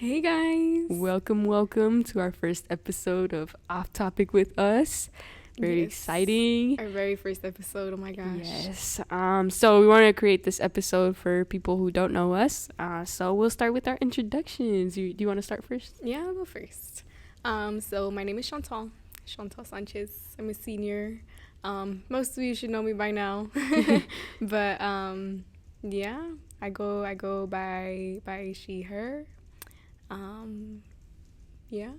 Hey guys. Welcome to our first episode of Off Topic with Us. Very exciting. Our very first episode. Oh my gosh. Yes. So we wanted to create this episode for people who don't know us. So we'll start with our introductions. Do you want to start first? Yeah, I'll go first. So my name is Chantal Sanchez. I'm a senior. Most of you should know me by now. But yeah, I go by she, her. Yeah.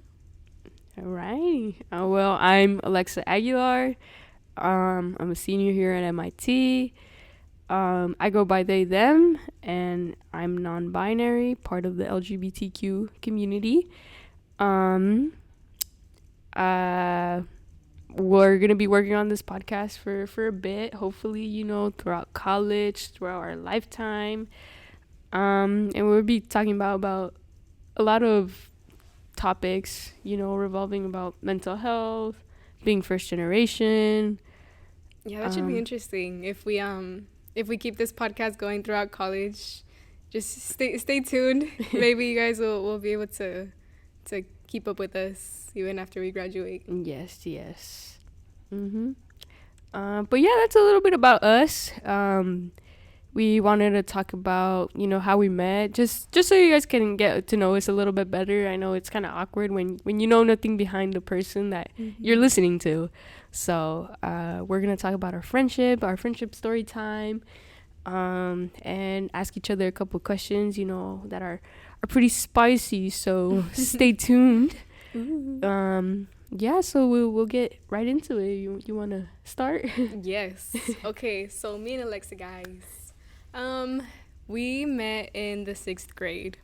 Alrighty. Well, I'm Alexa Aguilar. I'm a senior here at MIT. I go by they, them, and I'm non-binary, part of the LGBTQ community. We're gonna be working on this podcast for a bit, hopefully, throughout college, throughout our lifetime. And we'll be talking about a lot of topics, revolving about mental health, being first generation. Yeah, that should be interesting. If we keep this podcast going throughout college, just stay tuned. Maybe you guys will be able to keep up with us even after we graduate. Yes. But yeah, that's a little bit about us. We wanted to talk about, how we met, just so you guys can get to know us a little bit better. I know it's kind of awkward when you know nothing behind the person that you're listening to. So we're going to talk about our friendship story time, and ask each other a couple questions, that are pretty spicy. So stay tuned. Yeah, so we'll get right into it. You want to start? Yes. Okay, so me and Alexa, guys. We met in the 6th grade.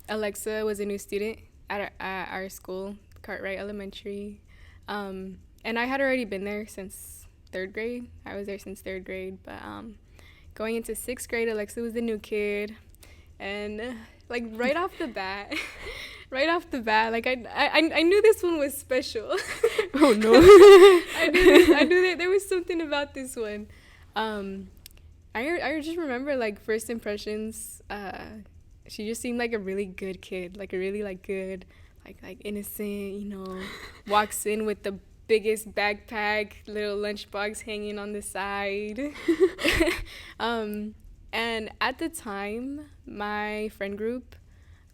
Alexa was a new student at our school, Cartwright Elementary. And I had already been there since 3rd grade. I was there since 3rd grade, but going into 6th grade, Alexa was the new kid. And like right off the bat, like I knew this one was special. Oh no. I knew that there was something about this one. I just remember, like, first impressions, she just seemed like a really good kid, like a really, like, good, like innocent, walks in with the biggest backpack, little lunchbox hanging on the side. And at the time, my friend group,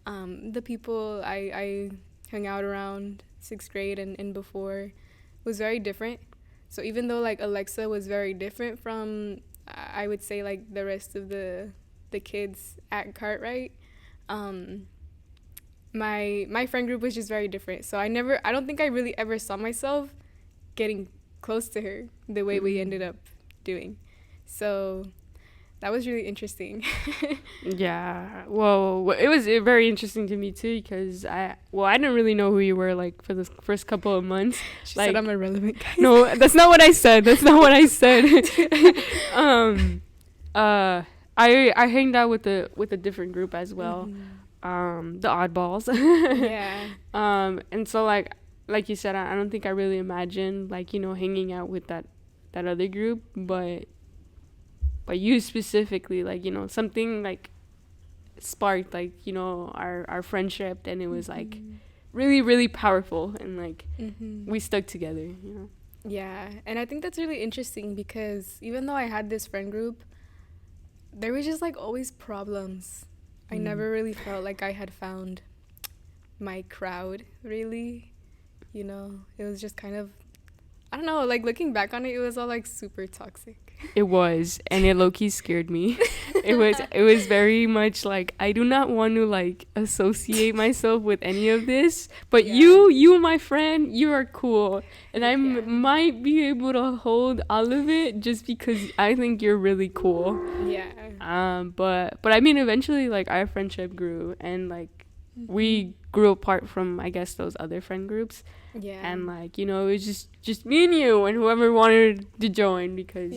the people I hung out around 6th grade and before, was very different. So even though, like, Alexa was very different from, I would say, like, the rest of the kids at Cartwright, my friend group was just very different. So I don't think I really ever saw myself getting close to her the way we ended up doing. So that was really interesting. Yeah, well, it was very interesting to me too, because I didn't really know who you were, like, for the first couple of months. She said I'm irrelevant, guys. No, that's not what I said. I hanged out with a different group as well, the oddballs. Yeah. And so like you said, I don't think I really imagined, like, hanging out with that other group, but you specifically, like, something like sparked, like, our friendship, and it was like really, really powerful, and like we stuck together. Yeah, and I think that's really interesting because even though I had this friend group, there was just, like, always problems. I never really felt like I had found my crowd, really. It was just kind of, I don't know, like, looking back on it was all, like, super toxic. It was, and it low-key scared me. It was very much like, I do not want to, like, associate myself with any of this, but you my friend, you are cool, and I might be able to hold all of it just because I think you're really cool. Yeah. But I mean, eventually, like, our friendship grew, and like we grew apart from, I guess, those other friend groups. Yeah. And like, it was just me and you and whoever wanted to join, because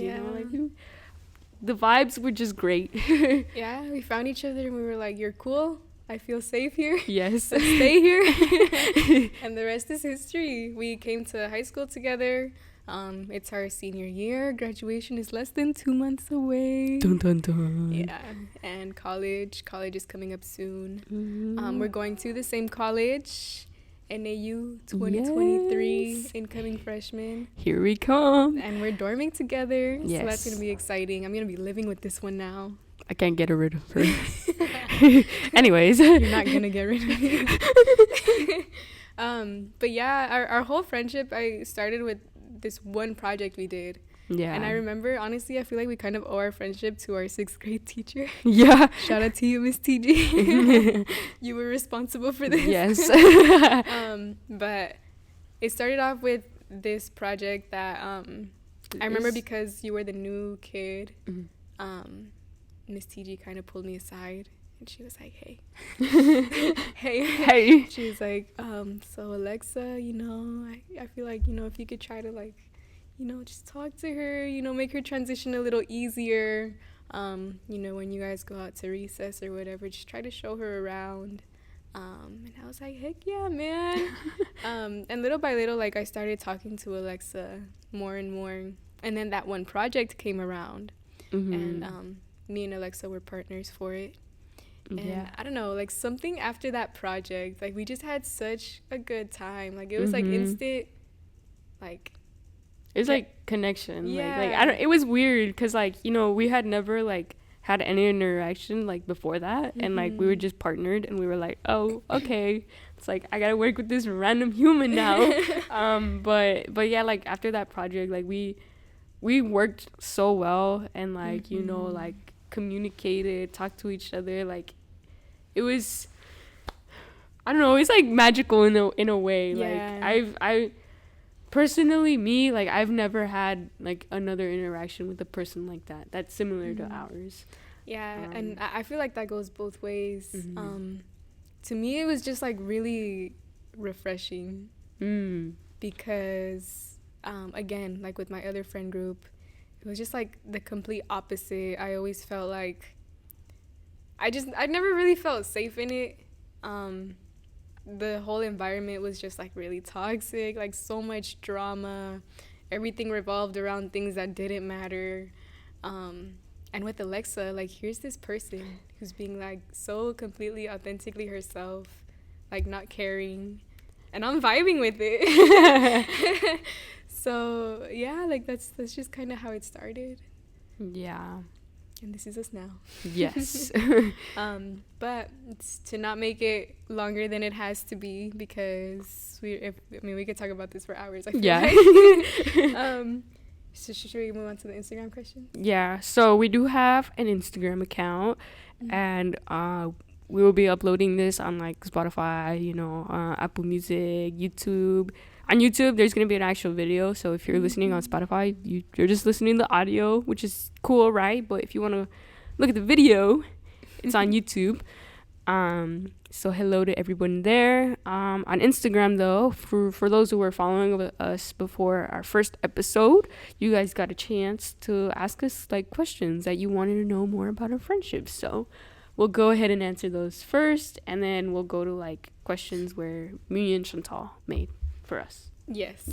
the vibes were just great. Yeah, we found each other and we were like, you're cool, I feel safe here. Yes. Let's stay here. And the rest is history. We came to high school together. It's our senior year. Graduation is less than 2 months away. Dun, dun, dun. Yeah, and college is coming up soon. Mm-hmm. We're going to the same college, NAU 2023, Yes. incoming freshmen. Here we come. And we're dorming together, Yes. so that's going to be exciting. I'm going to be living with this one now. I can't get rid of her. Anyways. You're not going to get rid of me. But yeah, our whole friendship, I started with this one project we did. Yeah. And I remember, honestly, I feel like we kind of owe our friendship to our 6th grade teacher. Yeah. Shout out to you, Miss TG. You were responsible for this. Yes. But it started off with this project that I remember because you were the new kid. Miss TG kind of pulled me aside. And she was like, hey. Hey. She was like, so Alexa, I feel like, if you could try to, like, just talk to her, make her transition a little easier. When you guys go out to recess or whatever, just try to show her around. And I was like, heck yeah, man. And little by little, like, I started talking to Alexa more and more. And then that one project came around. And me and Alexa were partners for it. And yeah. I don't know, like, something after that project, like, we just had such a good time. Like, it was like instant, like, it's like connection. Yeah. Like I don't. It was weird because like we had never like had any interaction like before that, and like we were just partnered, and we were like, oh, okay. It's like I gotta work with this random human now. But yeah, like after that project, like we worked so well, and like like communicated, talked to each other. Like it was, I don't know. It's like magical in a way. Yeah. Like I personally, me, like I've never had like another interaction with a person like that that's similar to ours. Yeah, and I feel like that goes both ways. To me, it was just like really refreshing because again, like with my other friend group, it was just like the complete opposite. I always felt like I never really felt safe in it. The whole environment was just like really toxic, like so much drama. Everything revolved around things that didn't matter. And with Alexa, like, here's this person who's being like so completely authentically herself, like not caring, and I'm vibing with it. So yeah, like that's just kind of how it started. Yeah. And this is us now. Yes. But it's to not make it longer than it has to be, because we could talk about this for hours. I feel like. So should we move on to the Instagram question? Yeah. So we do have an Instagram account, and we will be uploading this on like Spotify, Apple Music, YouTube. On YouTube, there's going to be an actual video. So if you're listening on Spotify, you're just listening to the audio, which is cool, right? But if you want to look at the video, it's on YouTube. So hello to everyone there. On Instagram, though, for those who were following us before our first episode, you guys got a chance to ask us like questions that you wanted to know more about our friendship. So we'll go ahead and answer those first, and then we'll go to like questions where me and Chantal made for us. Yes.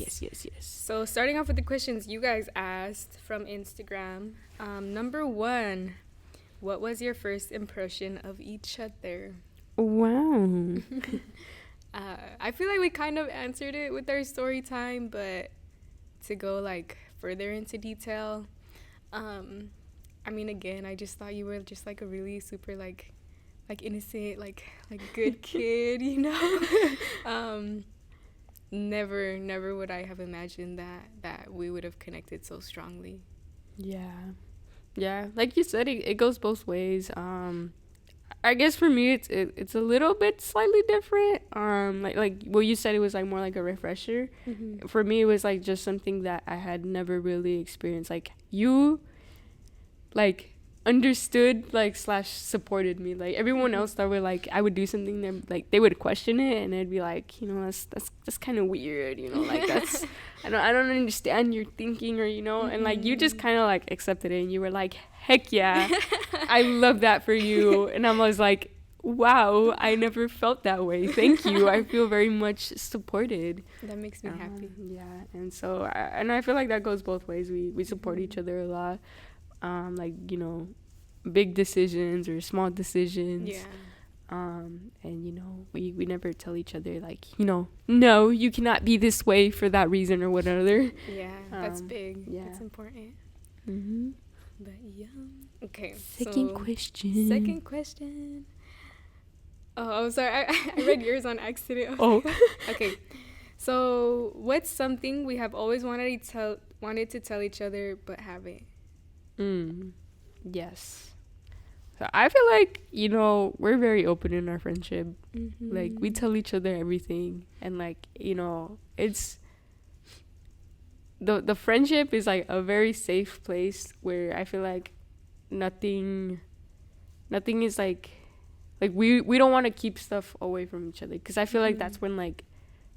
So starting off with the questions you guys asked from Instagram. Number 1, what was your first impression of each other? Wow. I feel like we kind of answered it with our story time, but to go like further into detail, I mean, again, I just thought you were just like a really super like innocent, like good kid, Never would I have imagined that we would have connected so strongly. Yeah, like you said, it goes both ways. I guess for me it's a little bit slightly different. Like what you said, it was like more like a refresher. For me, it was like just something that I had never really experienced. Like you like understood like / supported me. Like everyone else that were like I would do something, then like they would question it, and they'd be like, that's kind of weird, like that's I don't understand your thinking, or and like you just kind of like accepted it, and you were like, heck yeah, I love that for you. And I was like, Wow, I never felt that way. Thank you. I feel very much supported. That makes me happy. Yeah, and so and I feel like that goes both ways. We support each Mhm. other a lot. Like, big decisions or small decisions. Yeah. And we never tell each other like, no, you cannot be this way for that reason or whatever. Yeah, that's big. Yeah. That's important. Mm-hmm. But yeah. Okay. Second So, question. second question. Oh, sorry. I read yours on accident. Oh. Okay. So, what's something we have always wanted to tell each other but haven't? Yes. So I feel like, we're very open in our friendship. Mm-hmm. Like, we tell each other everything. And, like, it's... The friendship is, like, a very safe place where I feel like nothing is, like... Like, we don't want to keep stuff away from each other. Because I feel like that's when, like,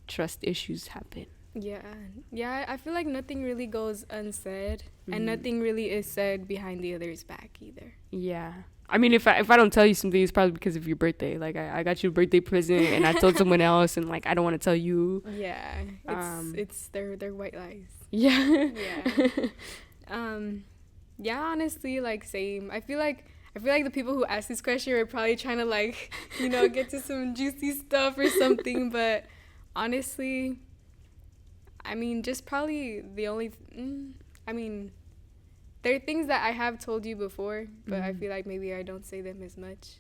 trust issues happen. Yeah, I feel like nothing really goes unsaid. And nothing really is said behind the other's back either. Yeah. I mean, if I don't tell you something, it's probably because of your birthday. Like, I got you a birthday present, and I told someone else, and, like, I don't want to tell you. Yeah, it's they're white lies. Yeah. Yeah, honestly, like, same. I feel like the people who ask this question are probably trying to, like, get to some juicy stuff or something. But honestly, I mean, just probably the only... I mean... There are things that I have told you before, but I feel like maybe I don't say them as much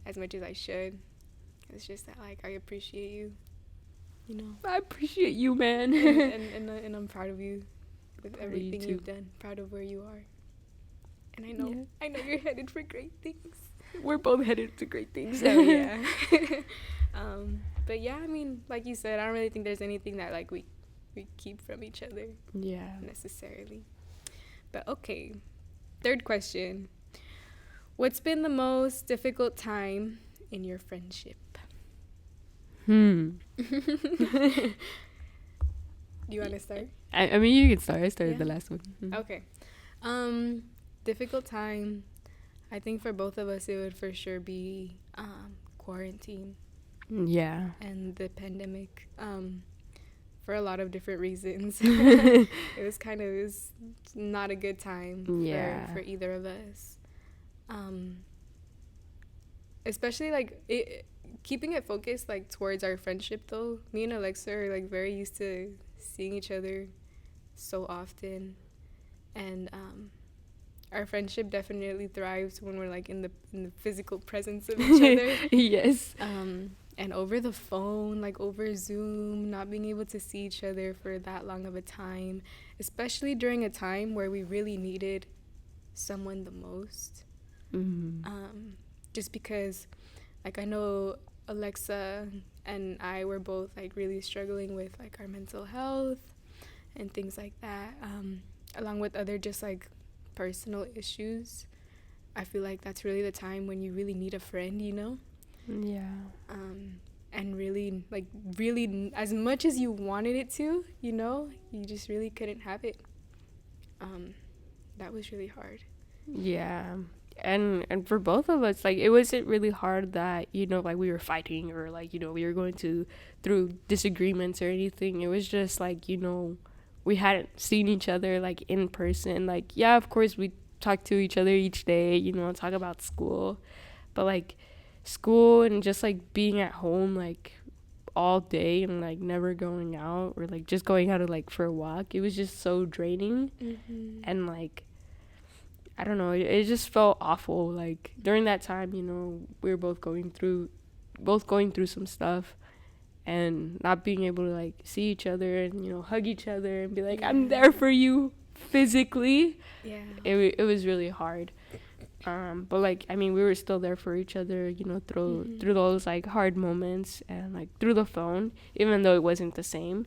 as I should. It's just that, like, I appreciate you, I appreciate you, man. and I'm proud of you with everything you've done. Proud of where you are. And I know you're headed for great things. We're both headed to great things. So, yeah. But yeah, I mean, like you said, I don't really think there's anything that, like, we keep from each other. Yeah. Necessarily. But okay, third question. What's been the most difficult time in your friendship? Do you want to start? I mean, you can start. I started the last one. Okay. Difficult time. I think for both of us, it would for sure be quarantine. Yeah. And the pandemic. For a lot of different reasons. It was not a good time for either of us. Especially, like, keeping it focused, like, towards our friendship, though. Me and Alexa are, like, very used to seeing each other so often. And our friendship definitely thrives when we're, like, in the physical presence of each other. Yes. And over the phone, like over Zoom, not being able to see each other for that long of a time, especially during a time where we really needed someone the most. Just because, like, I know Alexa and I were both, like, really struggling with, like, our mental health and things like that, along with other just, like, personal issues. I feel like that's really the time when you really need a friend, Yeah. And really, as much as you wanted it to, you just really couldn't have it. That was really hard. Yeah. And for both of us, like, it wasn't really hard that, like, we were fighting or, like, we were going through disagreements or anything. It was just, like, we hadn't seen each other, like, in person. Like, yeah, of course, we talk to each other each day, talk about school. But, like, school and just, like, being at home, like, all day and, like, never going out or, like, just going out, like, for a walk, it was just so draining. And, like, I don't know, it just felt awful. Like, during that time, we were both going through some stuff and not being able to, like, see each other and, hug each other and be like, I'm there for you physically. Yeah. It was really hard. But, like, I mean, we were still there for each other, through those, like, hard moments and, like, through the phone, even though it wasn't the same.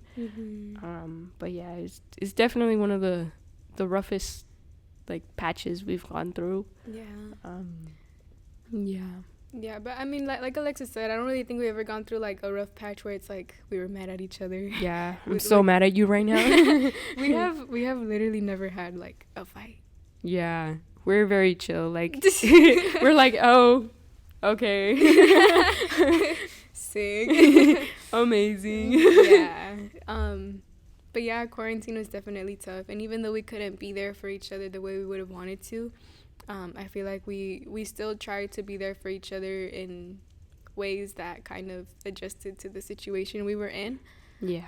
But yeah, it's definitely one of the roughest, like, patches we've gone through. Yeah, but I mean, like Alexis said, I don't really think we've ever gone through, like, a rough patch where it's like we were mad at each other. Yeah, I'm so mad at you right now. we have literally never had, like, a fight. Yeah, we're very chill. Like, we're like, oh, Okay. Sick. Amazing. Yeah. But yeah, quarantine was definitely tough, and even though we couldn't be there for each other the way we would have wanted to, I feel like we still tried to be there for each other in ways that kind of adjusted to the situation we were in. Yeah.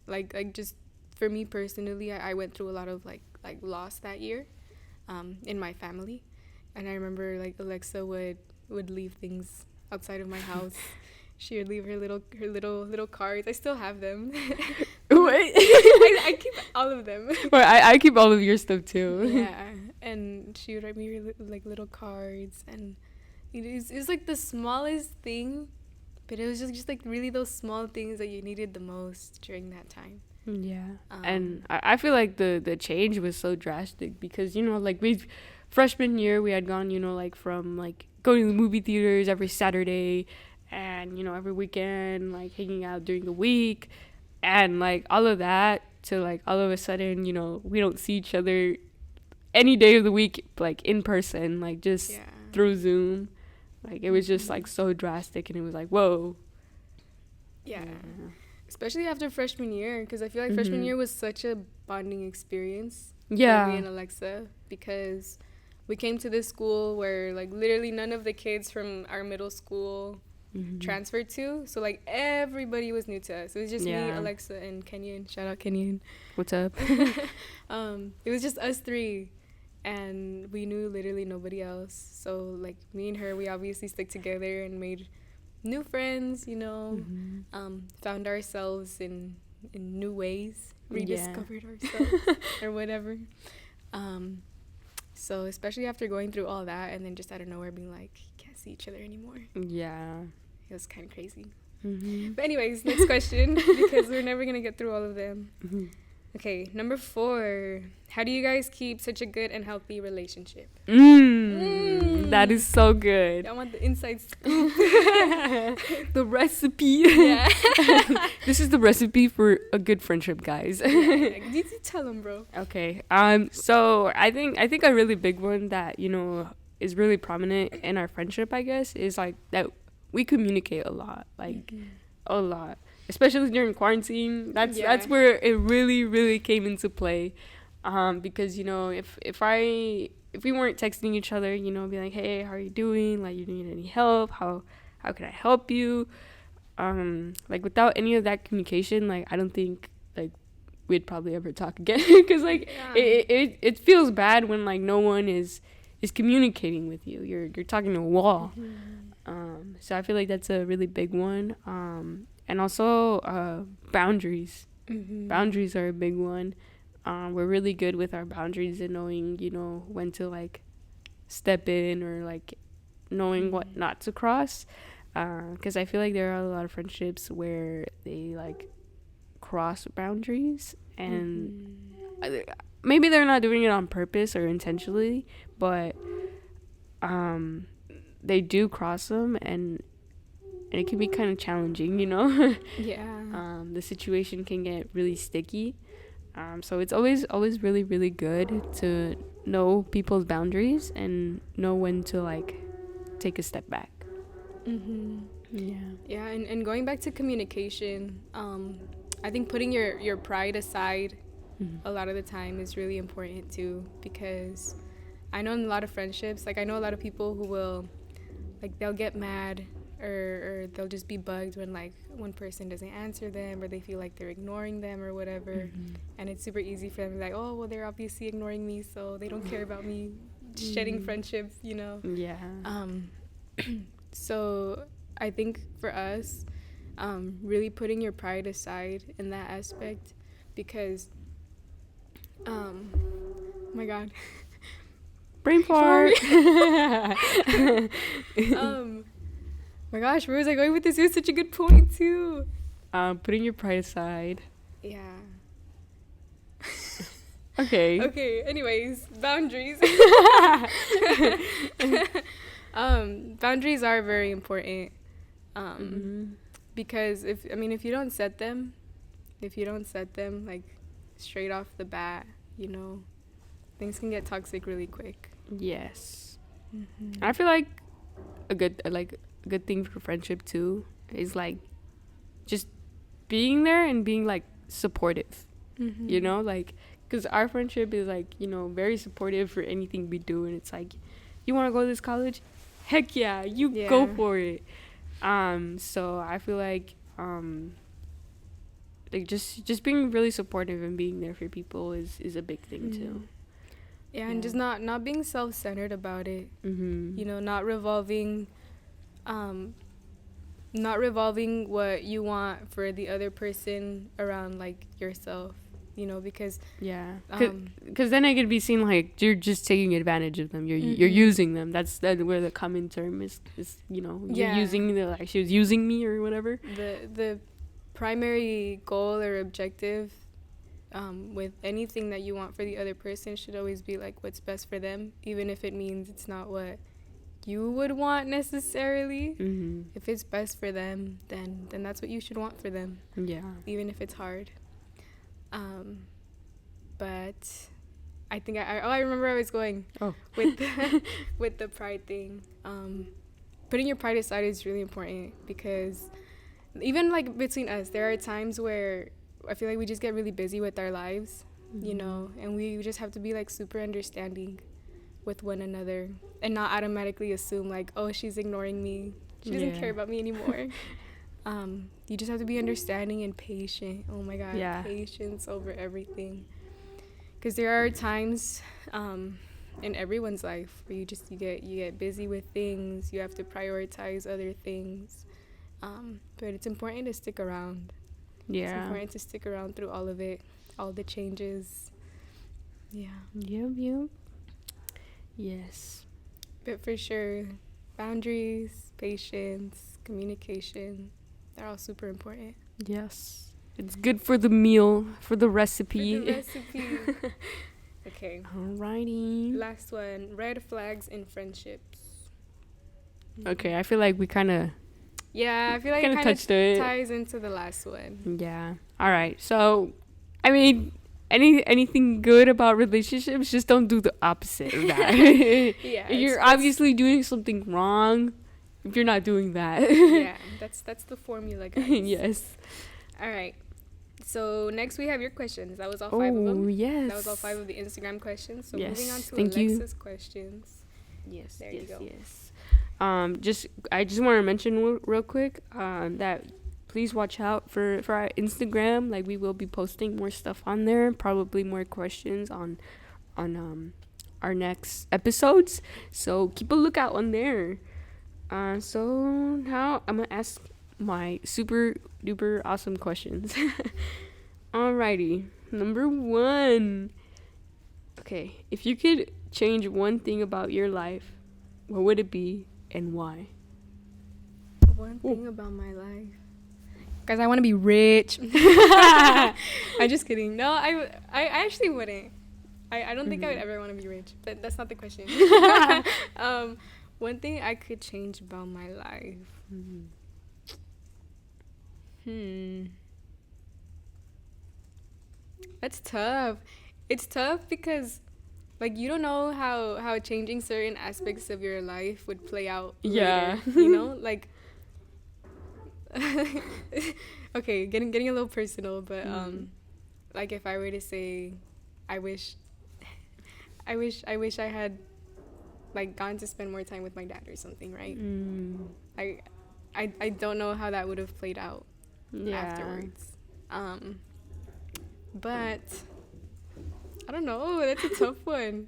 Like just for me personally, I went through a lot of like loss that year, in my family, and I remember like Alexa would leave things outside of my house. She would leave her little cards. I still have them. Wait. I keep all of them. Well, I keep all of your stuff too. Yeah, and she would write me like little cards, and it was like the smallest thing, but it was just like really those small things that you needed the most during that time. Yeah. And I feel like the change was so drastic because, you know, like freshman year we had gone, you know, like from like going to the movie theaters every Saturday and, you know, every weekend, like hanging out during the week and like all of that to like all of a sudden, you know, we don't see each other any day of the week, like in person, like just through Zoom. Like it was just like so drastic and it was like, whoa. Yeah. Especially after freshman year, because I feel like freshman year was such a bonding experience for me and Alexa, because we came to this school where like literally none of the kids from our middle school transferred to, so like everybody was new to us. It was just me, Alexa, and Kenyon. Shout out Kenyon. What's up? It was just us three, and we knew literally nobody else. So like me and her, we obviously stuck together and made new friends, you know. Found ourselves in new ways, rediscovered ourselves or whatever. So especially after going through all that and then just out of nowhere being like, can't see each other anymore. Yeah. It was kind of crazy. But anyways, next question, because we're never going to get through all of them. Okay, number 4. How do you guys keep such a good and healthy relationship? That is so good. I want the inside scoop. The recipe. Yeah. This is the recipe for a good friendship, guys. You tell them, bro. Okay. So I think a really big one that, you know, is really prominent in our friendship, I guess, is like that we communicate a lot, like a lot, especially during quarantine. That's where it really came into play, because, you know, if we weren't texting each other, you know, be like, hey, how are you doing? Like, you need any help? How can I help you? Like without any of that communication, like I don't think like we'd probably ever talk again, because like it feels bad when like no one is communicating with you. You're talking to a wall. So I feel like that's a really big one. And also boundaries. Boundaries are a big one. We're really good with our boundaries and knowing, you know, when to like step in or like knowing what not to cross. Because I feel like there are a lot of friendships where they like cross boundaries and maybe they're not doing it on purpose or intentionally, but they do cross them, and it can be kind of challenging, you know. The situation can get really sticky, so it's always really good to know people's boundaries and know when to like take a step back. And going back to communication, I think putting your pride aside a lot of the time is really important too, because I know in a lot of friendships, like I know a lot of people who will like they'll get mad or they'll just be bugged when like one person doesn't answer them or they feel like they're ignoring them or whatever, and it's super easy for them to be like, oh well, they're obviously ignoring me, so they don't care about me, shedding friendships, you know. So I think for us, really putting your pride aside in that aspect, because oh my god, brain fart. My gosh, where was I going with this? It was such a good point too. Putting your pride aside. Yeah. Okay. Anyways, boundaries. Boundaries are very important. Because if you don't set them like straight off the bat, you know, things can get toxic really quick. Yes. I feel like a good thing for friendship too is like just being there and being like supportive. Mm-hmm. You know, like because our friendship is like, very supportive for anything we do, and it's like, you want to go to this college, heck yeah, you go Yeah. for it. So I feel like just being really supportive and being there for people is a big thing too. Yeah, and just not being self-centered about it. Mm-hmm. Um not revolving what you want for the other person around like yourself, because Yeah, um because then it could be seen like you're just taking advantage of them. You're mhm. using them. That's where the common term is. You're Yeah. using the, like, she was using me or whatever. The primary goal or objective with anything that you want for the other person should always be like what's best for them, even if it means it's not what you would want necessarily. Mm-hmm. If it's best for them, then that's what you should want for them, Yeah. even if it's hard. But I think I remember where I was going with with the pride thing. Putting your pride aside is really important, because even like between us, there are times where I feel like we just get really busy with our lives, and we just have to be like super understanding with one another and not automatically assume like, oh, she's ignoring me, she doesn't care about me anymore. You just have to be understanding and patient. Oh my god, patience over everything. Because there are times in everyone's life where you get busy with things. You have to prioritize other things. But it's important to stick around. Yeah. It's important to stick around through all of it, all the changes. Yeah. Yep. Yes. But for sure, boundaries, patience, communication, they're all super important. Yes. It's good for the meal, for the recipe. For the recipe. Okay. Alrighty. Last one, red flags in friendships. Okay, I feel like we kind of... Yeah, I feel like it kind of touched it. Ties into the last one. Yeah. All right. So, I mean, anything good about relationships, just don't do the opposite of that. Yeah. You're obviously doing something wrong if you're not doing that. Yeah, that's the formula, guys. Yes. All right. So next we have your questions. That was all 5 of them. Oh, yes. That was all 5 of the Instagram questions. So yes. moving on to Thank Alexa's questions. Yes. There you go. Yes. I just want to mention real quick that please watch out for our Instagram. Like, we will be posting more stuff on there, probably more questions on our next episodes. So keep a lookout on there. So now I'm gonna ask my super duper awesome questions. Alrighty, number 1. Okay, if you could change one thing about your life, what would it be and why? One thing about my life, guys, I want to be rich. I'm just kidding. No, I actually wouldn't. I don't think I would ever want to be rich, but that's not the question. One thing I could change about my life. That's tough. It's tough because, like, you don't know how changing certain aspects of your life would play out later, like, okay, getting a little personal, but like, if I were to say, I wish I had like gone to spend more time with my dad or something, right? I don't know how that would have played out afterwards. But I don't know. That's a tough one.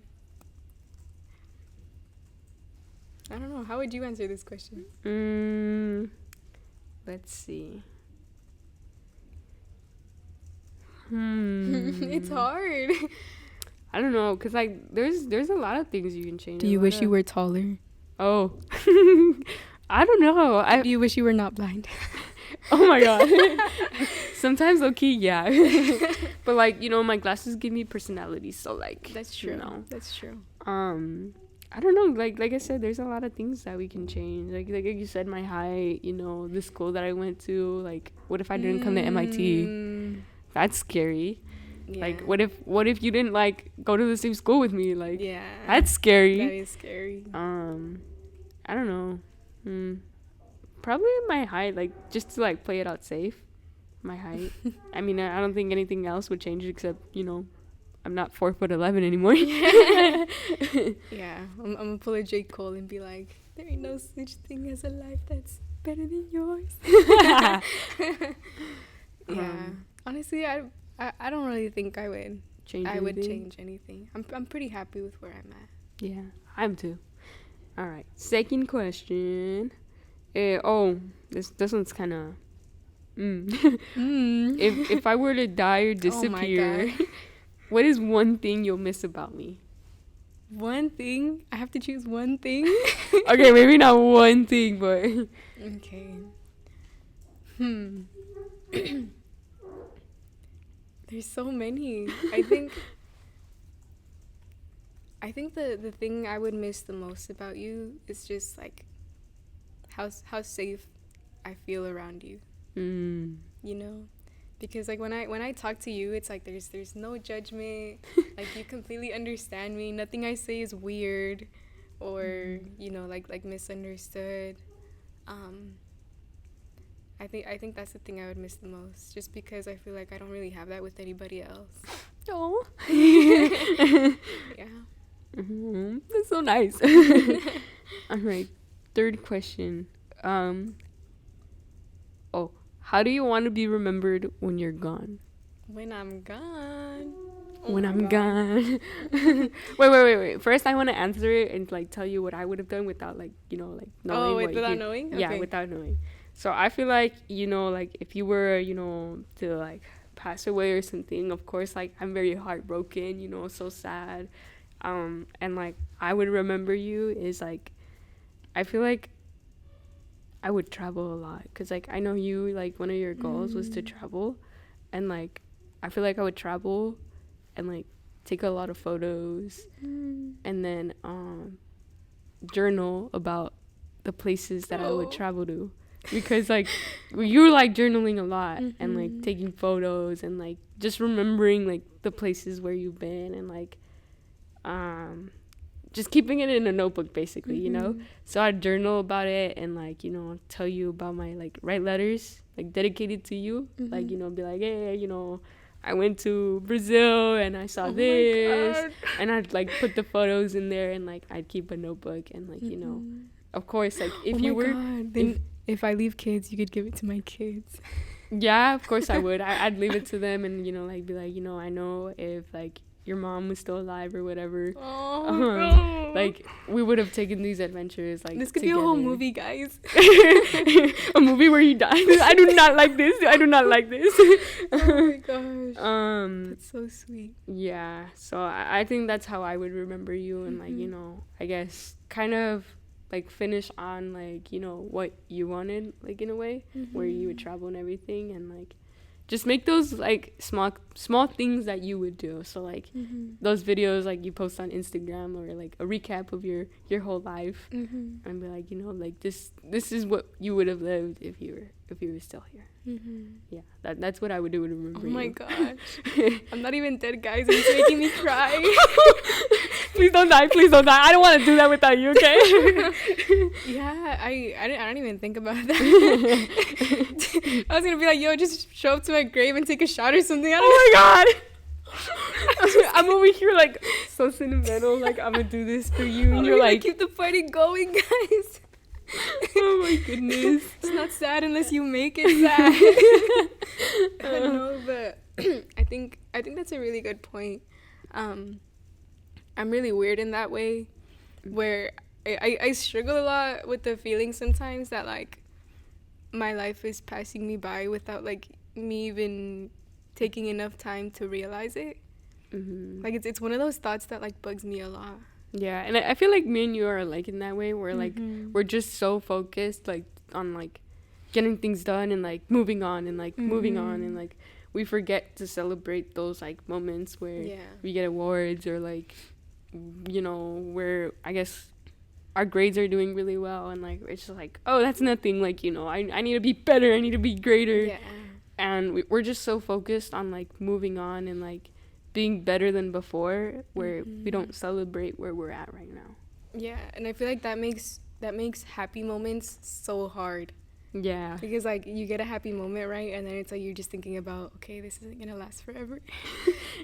I don't know. How would you answer this question? Let's see. It's hard. I don't know, cause like there's a lot of things you can change. Do you wish you were taller? Oh, I don't know. Do you wish you were not blind? Oh my god. Sometimes low key, yeah. But like, my glasses give me personality, so like, that's true. That's true. I don't know, like I said, there's a lot of things that we can change. Like you said, my height, the school that I went to. Like, what if I didn't come to MIT? That's scary. Yeah. Like, what if you didn't like go to the same school with me? Like, yeah, that's scary. That is scary. I don't know. Probably my height, like just to like play it out safe. My height. I mean, I don't think anything else would change except, I'm not 4'11" anymore. Yeah, I'm gonna pull a J. Cole and be like, there ain't no such thing as a life that's better than yours. Yeah. Honestly, I don't really think I would change anything. I'm pretty happy with where I'm at. Yeah, I'm too. All right. Second question. This one's kind of. If I were to die or disappear, Oh my God. what is one thing you'll miss about me? One thing? I have to choose one thing? Okay, maybe not one thing, but Okay. There's so many. I think the thing I would miss the most about you is just like how safe I feel around you. You know? Because like when I talk to you, it's like there's no judgment. Like you completely understand me. Nothing I say is weird or, like misunderstood. I think that's the thing I would miss the most, just because I feel like I don't really have that with anybody else. Oh. Yeah. That's so nice. All right. Third question. How do you want to be remembered when you're gone? When I'm gone. When I'm gone. Wait. First, I want to answer it and like tell you what I would have done without like knowing. Oh, without knowing? Yeah, Okay. without knowing. So I feel like like if you were to like pass away or something, of course like I'm very heartbroken. So sad. And like I would remember you is like I feel like I would travel a lot because like I know you like one of your goals was to travel, and like I feel like I would travel and like take a lot of photos and then journal about the places that I would travel to, because like you were like journaling a lot and like taking photos and like just remembering like the places where you've been and like just keeping it in a notebook basically, so I'd journal about it and like tell you about my like write letters like dedicated to you, like be like, hey, I went to Brazil and I saw this, and I'd like put the photos in there and like I'd keep a notebook and like of course like if you were then if I leave kids, you could give it to my kids. yeah, of course I would. I'd leave it to them and like be like, I know if like your mom was still alive or whatever, like we would have taken these adventures like this could together. be a whole movie, guys. A movie where he dies. I do not like this. Oh my gosh. That's so sweet. Yeah, so I think that's how I would remember you, and like I guess kind of like finish on like what you wanted, like in a way where you would travel and everything, and like just make those like small things that you would do. So like those videos like you post on Instagram, or like a recap of your whole life, and be like like this is what you would have lived if you were still here. Yeah, that's what I would do to remember you. Oh my gosh. I'm not even dead, guys, and it's making me cry. Please don't die, I don't want to do that without you, okay? Yeah, I don't even think about that. I was gonna be like, yo, just show up to my grave and take a shot or something. Oh my god. I'm over here like so sentimental, like I'm gonna do this for you, and you're like, keep the party going, guys. Oh my goodness. It's not sad unless you make it sad. No, but I think that's a really good point. I'm really weird in that way, where I struggle a lot with the feeling sometimes that like my life is passing me by without like me even taking enough time to realize it. Like it's one of those thoughts that like bugs me a lot. Yeah, and I feel like me and you are like in that way where like we're just so focused like on like getting things done and like moving on and like moving on, and like we forget to celebrate those like moments where we get awards, or like where I guess our grades are doing really well, and like it's just like, oh, that's nothing, like I need to be better, I need to be greater, and we're just so focused on like moving on and like being better than before, where we don't celebrate where we're at right now. Yeah, and I feel like that makes happy moments so hard. Yeah. Because like you get a happy moment, right? And then it's like you're just thinking about, okay, this isn't gonna last forever.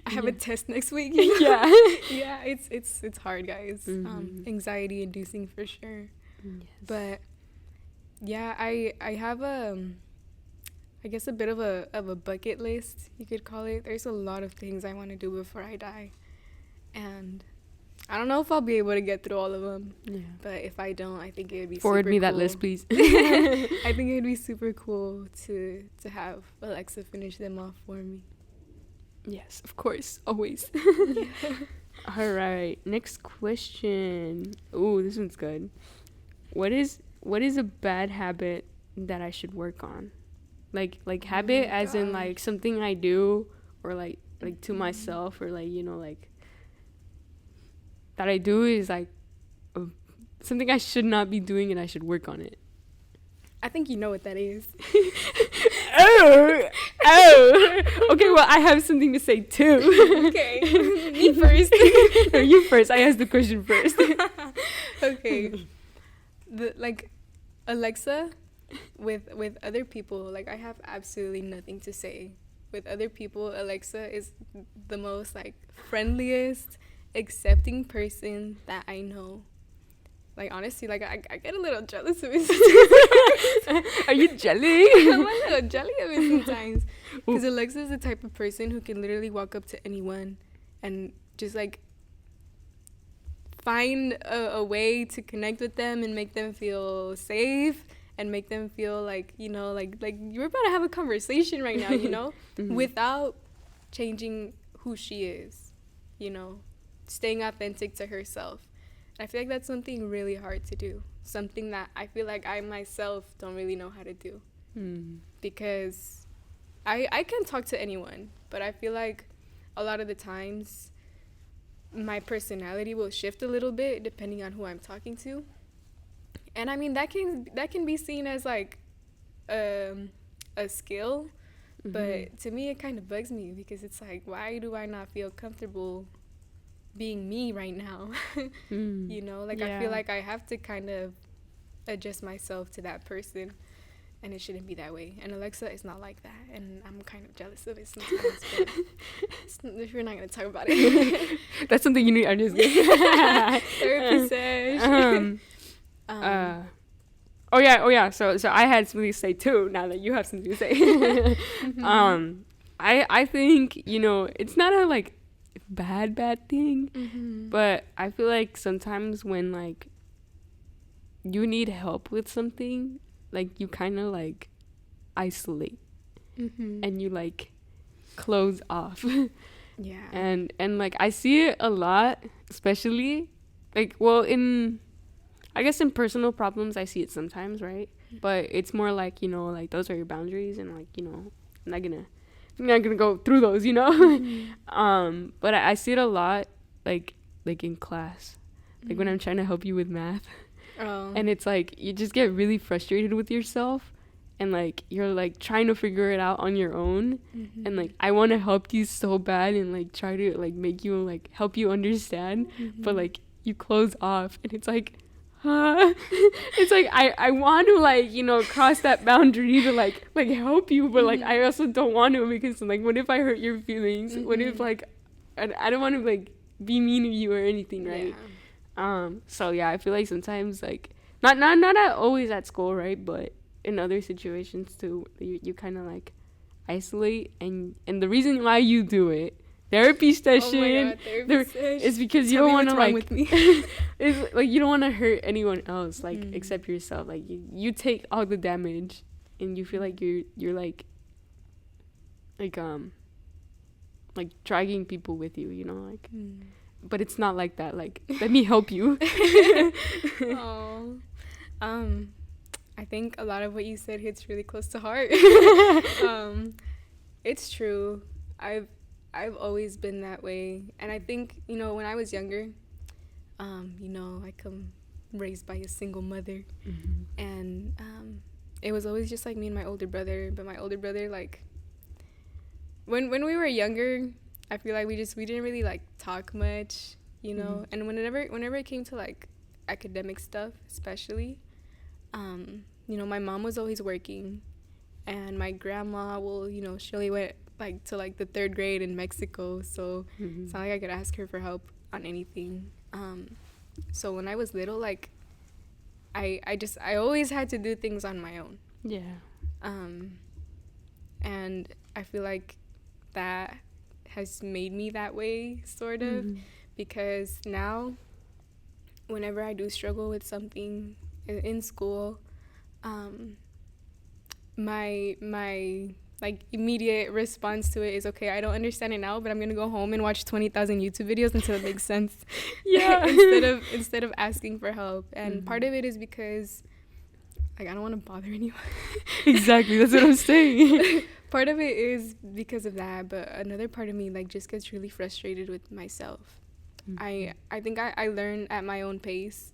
I have a test next week. Yeah. Yeah, it's hard, guys. Anxiety inducing for sure. Yes. But yeah, I have I guess a bit of a bucket list, you could call it. There's a lot of things I want to do before I die. And I don't know if I'll be able to get through all of them. Yeah. But if I don't, I think it would be Forward super me cool. that list, please. I think it would be super cool to have Alexa finish them off for me. Yes, of course, always. All right, next question. Ooh, this one's good. What is a bad habit that I should work on? Like habit as in like something I do, or like to myself, or like, you know, like that I do is like something I should not be doing and I should work on it. I think you know what that is. Oh. Okay, well, I have something to say too. Okay, me first. No, you first. I asked the question first. Okay. Like Alexa, with other people, like I have absolutely nothing to say. With other people, Alexa is the most like friendliest, accepting person that I know. Like honestly, like I get a little jealous of it. Are you jelly? I'm a little jelly of it sometimes. Because Alexa is the type of person who can literally walk up to anyone and just like find a way to connect with them and make them feel safe and make them feel like, you know, like you're about to have a conversation right now, you know, without changing who she is, you know, staying authentic to herself. I feel like that's something really hard to do. Something that I feel like I myself don't really know how to do. Because I can talk to anyone, but I feel like a lot of the times my personality will shift a little bit depending on who I'm talking to. And I mean, that can be seen as like a skill, but to me it kind of bugs me because it's like, why do I not feel comfortable being me right now? You know, like I feel like I have to kind of adjust myself to that person, and it shouldn't be that way. And Alexa is not like that, and I'm kind of jealous of it sometimes. But we're not gonna talk about it. That's something you need. I'm just Therapy session. Oh yeah. So I had something to say too. Now that you have something to say, I think, you know, it's not a like bad thing, but I feel like sometimes when like you need help with something, like you kind of like isolate and you like close off. Yeah. And like I see it a lot, especially like, well, I guess in personal problems I see it sometimes, right? But it's more like, you know, like those are your boundaries, and like, you know, I'm not gonna go through those, you know. But I see it a lot, like in class, like when I'm trying to help you with math. And it's like you just get really frustrated with yourself, and like you're like trying to figure it out on your own, and like I want to help you so bad and like try to like make you like help you understand, but like you close off, and it's like it's like I want to like, you know, cross that boundary to like help you, but like I also don't want to, because like what if I hurt your feelings? What if like I don't want to like be mean to you or anything, right? So yeah, I feel like sometimes like not always at school, right, but in other situations too, you kind of like isolate, and the reason why you do it, therapy session, is because you don't want to like it's like you don't want to hurt anyone else, like except yourself. Like you take all the damage, and you feel like you're like dragging people with you, you know, like. But it's not like that. Like, let me help you. Oh, I think a lot of what you said hits really close to heart. It's true. I've always been that way, and I think, you know, when I was younger, you know, I come raised by a single mother, and it was always just like me and my older brother. But my older brother, like, when we were younger, I feel like we didn't really like talk much, you know. And whenever it came to like academic stuff, especially. My mom was always working, and my grandma will, she only went like to like the third grade in Mexico, so it's not like I could ask her for help on anything. So when I was little, like I always had to do things on my own. Yeah. And I feel like that has made me that way, sort of, because now whenever I do struggle with something in school, my like immediate response to it is, okay, I don't understand it now, but I'm gonna go home and watch 20,000 YouTube videos until it makes sense. Yeah. instead of asking for help. And part of it is because, like, I don't want to bother anyone. Exactly, that's what I'm saying. Part of it is because of that, but another part of me, like, just gets really frustrated with myself. I think I learn at my own pace,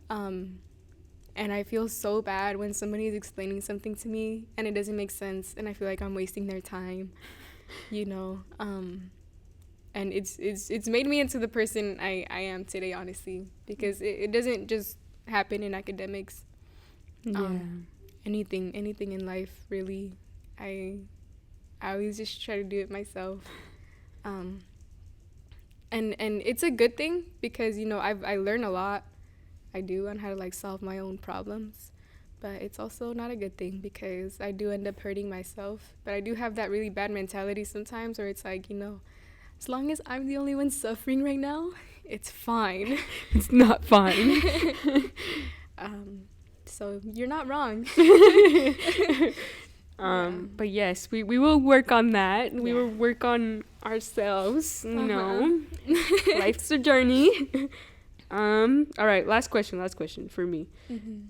and I feel so bad when somebody is explaining something to me and it doesn't make sense, and I feel like I'm wasting their time, and it's made me into the person I am today, honestly, because it doesn't just happen in academics. Anything in life, really. I always just try to do it myself, and it's a good thing because I learn a lot. I do on how to like solve my own problems, but it's also not a good thing because I do end up hurting myself. But I do have that really bad mentality sometimes where it's like, as long as I'm the only one suffering right now, it's fine. It's not fine. So you're not wrong. But yes, we will work on that. Yeah. We will work on ourselves, Life's a journey. All right, last question for me.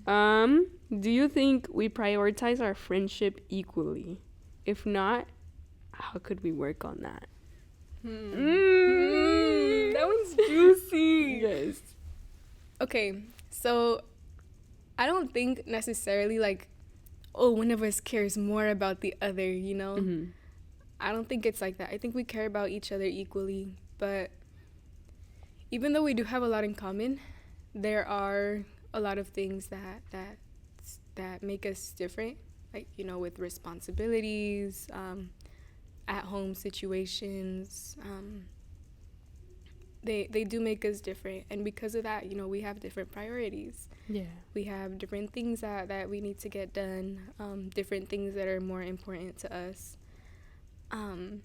Do you think we prioritize our friendship equally? If not, how could we work on that? That one's juicy. Yes. Okay, so I don't think necessarily like, one of us cares more about the other, I don't think it's like that. I think we care about each other equally, but even though we do have a lot in common, there are a lot of things that make us different, like, with responsibilities, at-home situations. They do make us different, and because of that, we have different priorities. Yeah. We have different things that we need to get done, different things that are more important to us. And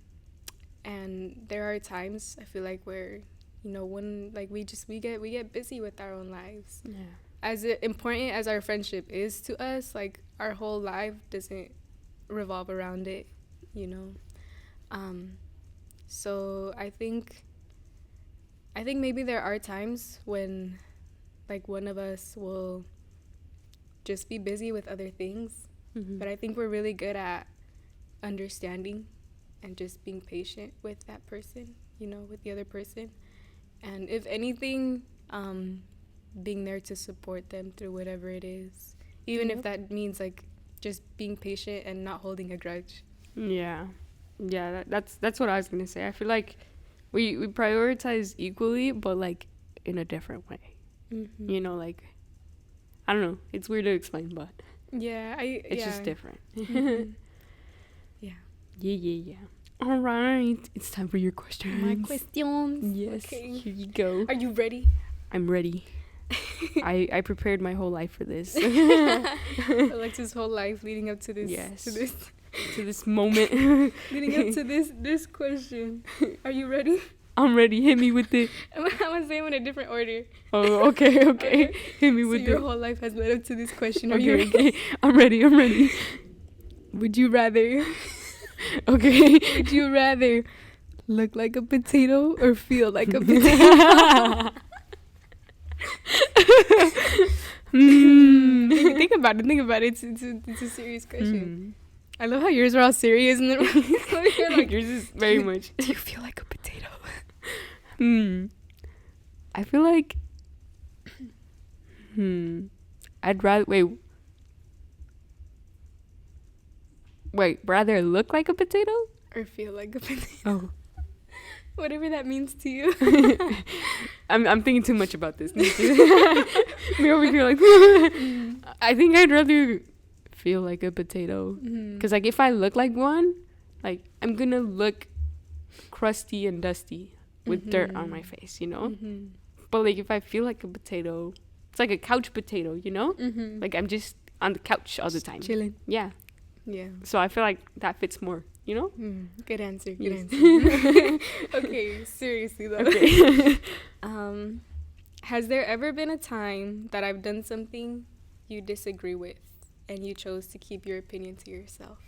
there are times I feel like where, when like we get busy with our own lives. Yeah. As important as our friendship is to us, like our whole life doesn't revolve around it, So I think maybe there are times when like one of us will just be busy with other things, but I think we're really good at understanding and just being patient with that person, with the other person. And if anything, being there to support them through whatever it is, even if that means like just being patient and not holding a grudge. Yeah, that's what I was gonna say. I feel like we prioritize equally, but like in a different way. Like, I don't know. It's weird to explain, but it's just different. Yeah. All right, it's time for your questions. My questions. Yes. Okay. Here you go. Are you ready? I'm ready. I prepared my whole life for this. Alexa's whole life leading up to this. Yes. To this moment. leading up to this question. Are you ready? I'm ready. Hit me with it. I'm gonna say them in a different order. Oh, okay. Hit me with it. So your whole life has led up to this question. Are you ready? Okay. I'm ready. Would you rather? Okay. Would you rather look like a potato or feel like a potato? Think about it. It's a serious question. I love how yours are all serious and then like yours is very much. Do you feel like a potato? I feel like I'd rather wait, rather look like a potato or feel like a potato. Oh. Whatever that means to you. I'm thinking too much about this. Me over here like I think I'd rather feel like a potato. Because like if I look like one, like I'm gonna look crusty and dusty with dirt on my face, you know. But like if I feel like a potato, it's like a couch potato, you know. Like I'm just on the couch all the time, chilling. yeah. So I feel like that fits more, you know. Good answer. Good Yes. answer. Okay, seriously though. Okay. Has there ever been a time that I've done something you disagree with and you chose to keep your opinion to yourself?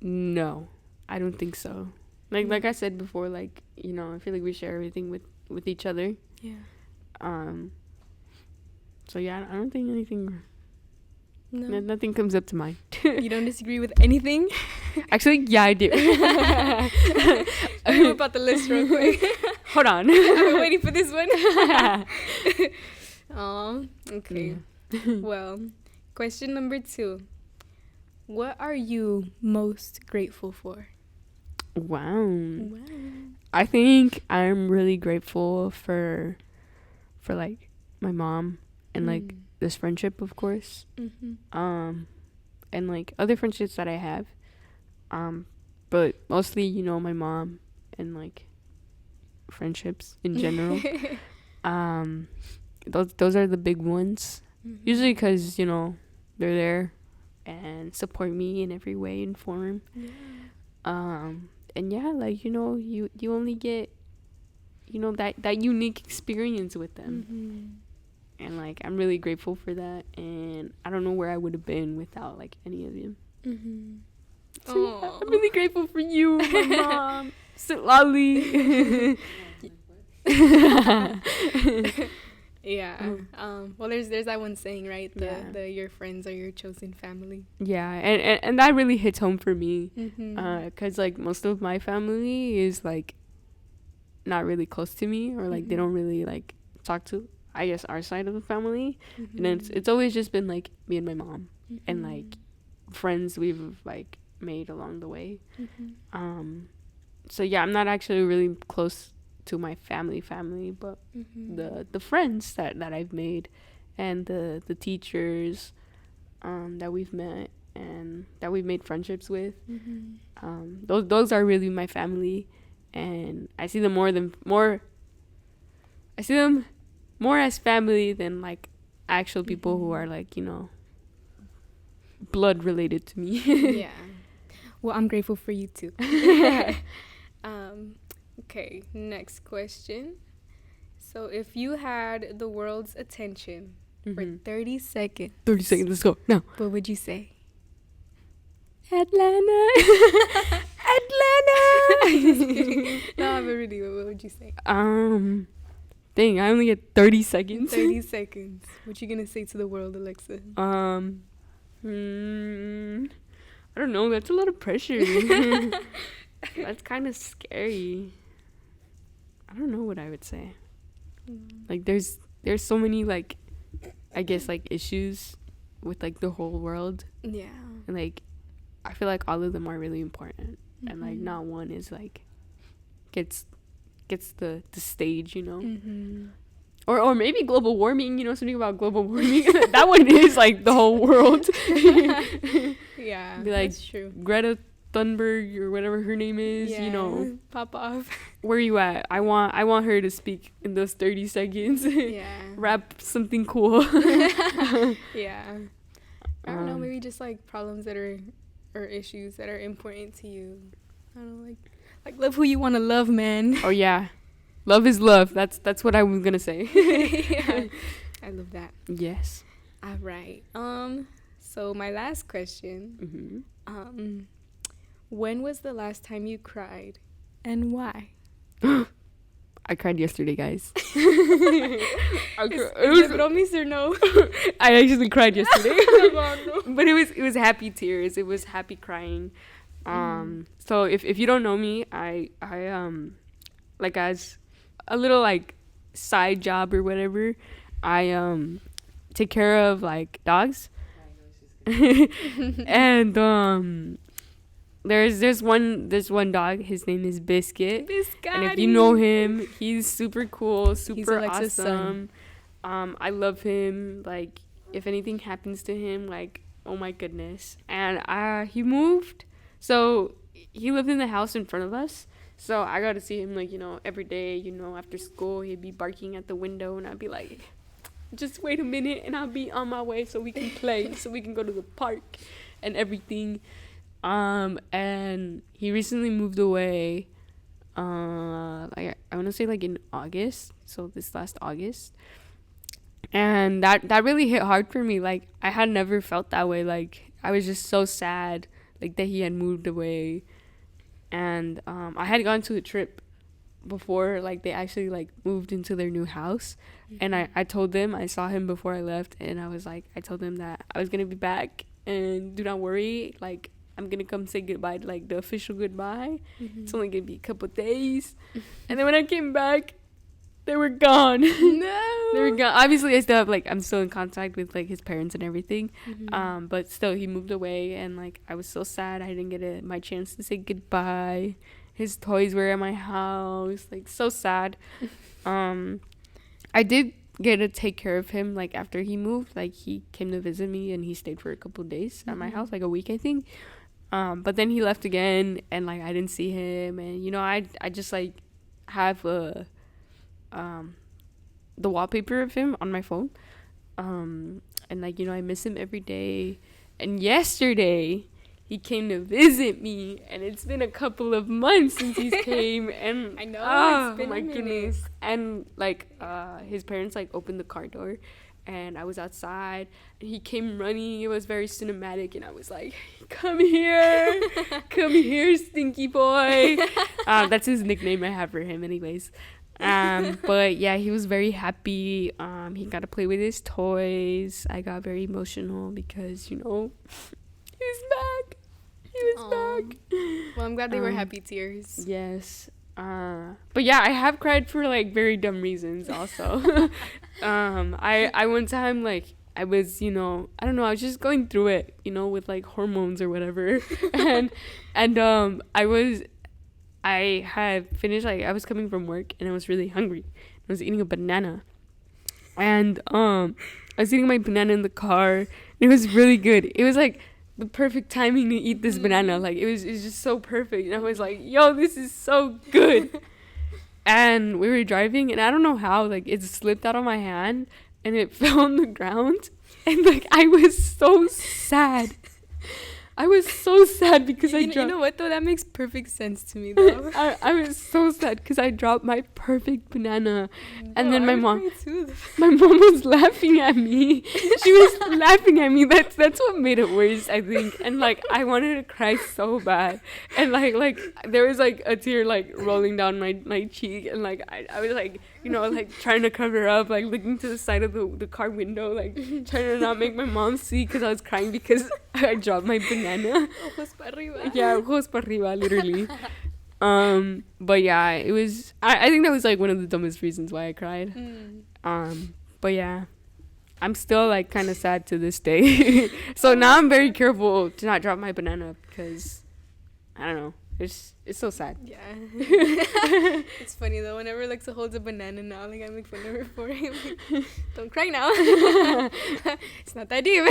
No, I don't think so. Like I said before, like, you know, I feel like we share everything with each other. Yeah. So yeah, I don't think anything. No. Nothing comes up to mind. You don't disagree with anything? Actually, yeah, I do. Let me whip out the list real quick. Hold on. I've been waiting for this one. Oh, okay. Well, question number 2. What are you most grateful for? Wow. I think I'm really grateful for like my mom and like this friendship, of course. And like other friendships that I have. But mostly, you know, my mom and like friendships in general. Those are the big ones. Usually because, you know, they're there and support me in every way and form. And yeah, like, you know, you only get, you know, that unique experience with them. And like I'm really grateful for that, and I don't know where I would have been without like any of them. So yeah, I'm really grateful for you, my mom, Lolly. Yeah. Well, there's that one saying, right? The your friends are your chosen family. Yeah, and that really hits home for me, because like most of my family is like not really close to me, or like they don't really like talk to, I guess, our side of the family. And then it's always just been like me and my mom and like friends we've like made along the way. So yeah, I'm not actually really close to my family, but the friends that I've made, and the teachers that we've met and that we've made friendships with, those are really my family, and I see them more as family than like actual people who are like, you know, blood related to me. Yeah. Well, I'm grateful for you too. Okay, next question. So if you had the world's attention for 30 seconds. 30 seconds, let's go now. What would you say? Atlanta. Just kidding. No, but really, what would you say? Dang, I only get 30 seconds. 30 seconds. What you gonna say to the world, Alexa? I don't know. That's a lot of pressure. That's kind of scary. I don't know what I would say. Like, there's so many, like, I guess, like, issues with, like, the whole world. Yeah. And, like, I feel like all of them are really important. And, like, not one is, like, gets the stage, you know? Or maybe global warming, you know, something about global warming. That one is, like, the whole world. Yeah, be like, that's true. Greta Thunberg or whatever her name is, Yeah, you know. pop off. Where you at? I want her to speak in those 30 seconds. Yeah. Rap something cool. Yeah. I don't know, maybe just, like, problems that are, or issues that are important to you. I don't know, like love who you want to love, man. Oh, yeah. Love is love. That's what I was going to say. Yeah. I love that. Yes. All right. So my last question. When was the last time you cried, and why? I cried yesterday, guys. Is it promise or no? I actually cried yesterday. But it was happy tears. It was happy crying. So if you don't know me, I like, as a little like side job or whatever, I take care of like dogs. And there's one dog. His name is Biscuit. And if you Biscotti. know him, he's super cool, super Alexa's son. awesome. I love him. Like, if anything happens to him, like, oh my goodness. And he moved, so he lived in the house in front of us. So I got to see him, like, every day. After school, he'd be barking at the window, and I'd be like, just wait a minute, and I'll be on my way so we can play, so we can go to the park and everything. And he recently moved away. Like, I want to say, like, in August, so this last August. And that really hit hard for me. Like, I had never felt that way. Like, I was just so sad, like, that he had moved away. And I had gone to a trip before, like, they actually, like, moved into their new house. And I told them, I saw him before I left, and I told them that I was gonna be back, and do not worry, like, I'm gonna come say goodbye, like, the official goodbye. It's only gonna be a couple days. And then when I came back, they were gone. No. They were gone. Obviously, I'm still in contact with, like, his parents and everything. But still, he moved away, and, like, I was so sad I didn't get my chance to say goodbye. His toys were at my house, like, so sad. I did get to take care of him, like, after he moved. Like, he came to visit me, and he stayed for a couple of days at my house, like, a week, I think. But then he left again, and, like, I didn't see him. And, I just, like, have the wallpaper of him on my phone. And, like, I miss him every day. And yesterday, he came to visit me, and it's been a couple of months since he's came. And I know, it's been my a minute. goodness. And, like, his parents, like, opened the car door, and I was outside, and he came running. It was very cinematic, and I was like, come here, stinky boy. That's his nickname I have for him anyways. But yeah, he was very happy. He got to play with his toys. I got very emotional because, he was back. Back. Well, I'm glad they were happy tears. Yes. But yeah, I have cried for, like, very dumb reasons also. I one time, like, I was, I don't know, I was just going through it, with, like, hormones or whatever. and I had finished, like, I was coming from work, and I was really hungry. I was eating a banana. And I was eating my banana in the car, and it was really good. It was, like, the perfect timing to eat this banana. Like, it was just so perfect. And I was like, yo, this is so good. And we were driving, and I don't know how, like, it slipped out of my hand, and it fell on the ground. And, like, I was so sad. I was so sad because I dropped... You know what, though? That makes perfect sense to me, though. I was so sad because I dropped my perfect banana. And then my mom was laughing at me. She was laughing at me. That's what made it worse, I think. And, like, I wanted to cry so bad. And, like there was, like, a tear, like, rolling down my cheek. And, like, I was, like, like, trying to cover up, like, looking to the side of the car window, like, trying to not make my mom see because I was crying because I dropped my banana. Ojos para arriba. Yeah, ojos para arriba, literally. But yeah, it was... I think that was, like, one of the dumbest reasons why I cried. But yeah, I'm still, like, kind of sad to this day. So now I'm very careful to not drop my banana because, I don't know, it's so sad. Yeah. It's funny, though. Whenever Alexa holds a banana now, like, I make fun of her for it. Like, don't cry now. It's not that deep.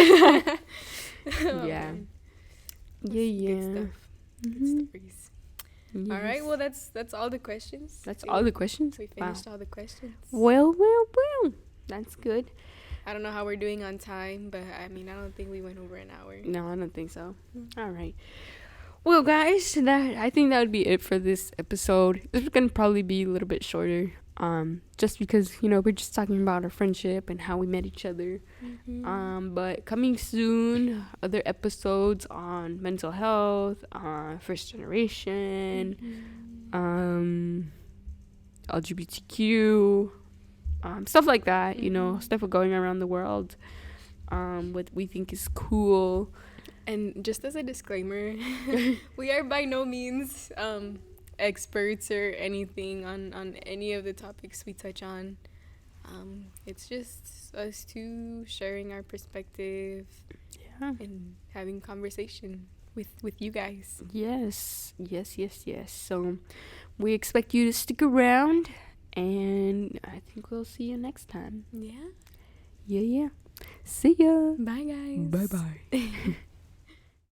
Yeah. Good stuff. Good stories. Yes. All right. Well, that's all the questions. That's all the questions? We finished all the questions. Well. That's good. I don't know how we're doing on time, but I mean, I don't think we went over an hour. No, I don't think so. All right. Well, guys, I think that would be it for this episode. This is gonna probably be a little bit shorter. Just because, we're just talking about our friendship and how we met each other. But coming soon, other episodes on mental health, first generation, LGBTQ, stuff like that, stuff going around the world, what we think is cool. And just as a disclaimer, we are by no means experts or anything on any of the topics we touch on. It's just us two sharing our perspective and having conversation with you guys. Yes. So we expect you to stick around, and I think we'll see you next time. Yeah. Yeah. See ya. Bye, guys. Bye.